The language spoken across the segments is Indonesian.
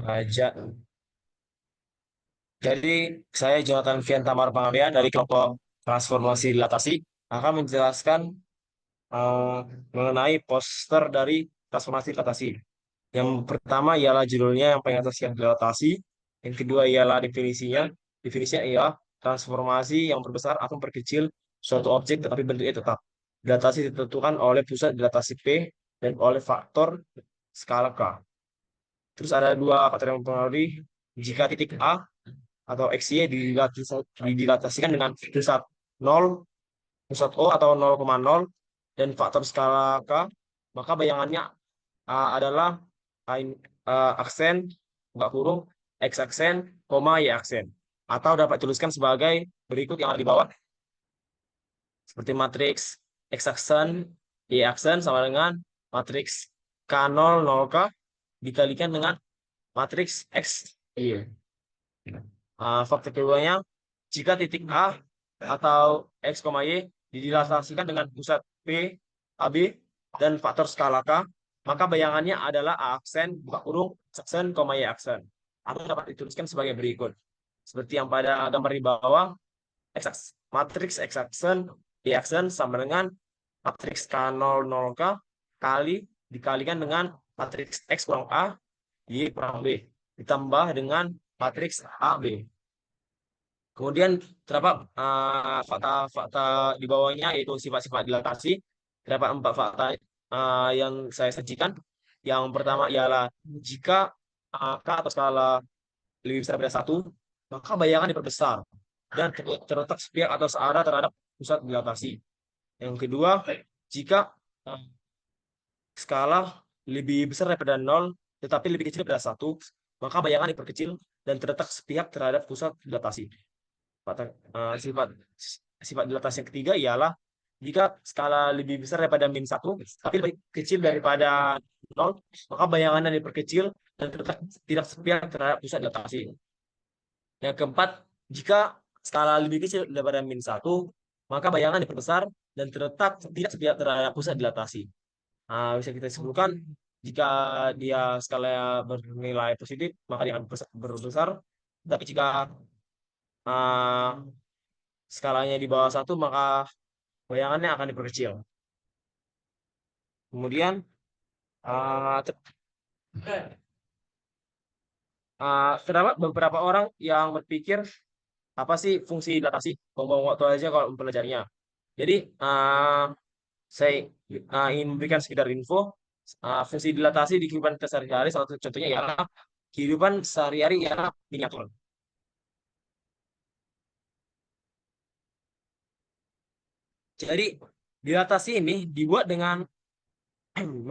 Ja- Jadi, saya Jonathan Fian Tamar Pangarian dari kelompok Transformasi Dilatasi akan menjelaskan eh, mengenai poster dari transformasi dilatasi. Yang pertama ialah judulnya yang paling atas yang dilatasi. Yang kedua ialah definisinya. Definisinya ialah transformasi yang berbesar atau memperkecil suatu objek tetapi bentuknya tetap. Dilatasi ditentukan oleh pusat dilatasi P dan oleh faktor skala K. Terus ada dua faktor yang mempengaruhi jika titik A atau XY didilatasikan dengan pusat 0, pusat O atau 0,0 dan faktor skala K, maka bayangannya adalah aksen, buka kurung, X aksen, koma, Y aksen. Atau dapat dituliskan sebagai berikut yang ada di bawah. Seperti matriks X aksen, Y aksen sama dengan matriks K0, 0K dikalikan dengan matriks X. Iya. Faktor keduanya, jika titik A atau X, Y didilatasikan dengan pusat P, AB, dan faktor skala K, maka bayangannya adalah A aksen, buka kurung, X aksen, Y aksen. Atau dapat dituliskan sebagai berikut. Seperti yang pada gambar di bawah, matriks X aksen, Y aksen sama dengan matriks K00 K kali dikalikan dengan matriks X kurang A, Y kurang B. Ditambah dengan matriks AB. Kemudian terdapat fakta-fakta di bawahnya yaitu sifat-sifat dilatasi. Terdapat 4 fakta yang saya sajikan. Yang pertama ialah jika K atau skala lebih besar dari 1, maka bayangan diperbesar dan terletak sepihak atau searah terhadap pusat dilatasi. Yang kedua, jika uh, skala lebih besar daripada 0, tetapi lebih kecil daripada 1, maka bayangan diperkecil dan terletak sepihak terhadap pusat dilatasi. Sifat sifat dilatasi yang ketiga ialah jika skala lebih besar daripada -1, tapi lebih kecil daripada 0, maka bayangannya diperkecil dan tidak sepihak terhadap pusat dilatasi. Yang keempat, jika skala lebih kecil daripada -1, maka bayangan diperbesar dan terletak tidak sepihak terhadap pusat dilatasi. Bisa kita simpulkan, jika dia skala bernilai positif, maka dia akan berbesar. Tapi jika uh, skalanya di bawah 1, maka bayangannya akan diperkecil. Kemudian uh, terdapat beberapa orang yang berpikir apa sih fungsi dilatasi? Buang waktu aja kalau mempelajarinya. Jadi saya ingin memberikan sekedar info. Fungsi dilatasi di kehidupan kita sehari-hari, salah satu contohnya ialah kehidupan sehari-hari ialah miniatur. Jadi dilatasi ini dibuat dengan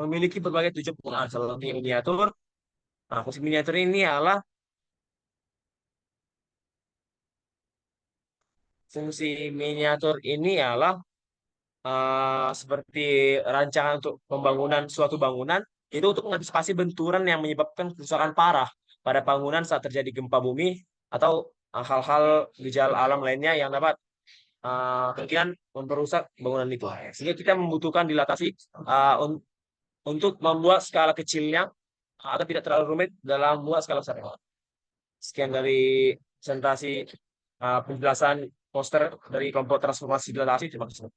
memiliki berbagai tujuan penggunaan. Salah satu miniatur. Fungsi miniatur ini adalah fungsi miniatur ini adalah seperti rancangan untuk pembangunan suatu bangunan itu untuk mengantisipasi benturan yang menyebabkan kerusakan parah pada bangunan saat terjadi gempa bumi atau hal-hal gejala alam lainnya yang dapat kemungkinan memperusak bangunan itu. Sehingga kita membutuhkan dilatasi untuk membuat skala kecilnya atau tidak terlalu rumit dalam membuat skala besar. Sekian dari presentasi penjelasan poster dari kelompok transformasi dilatasi. Terima kasih.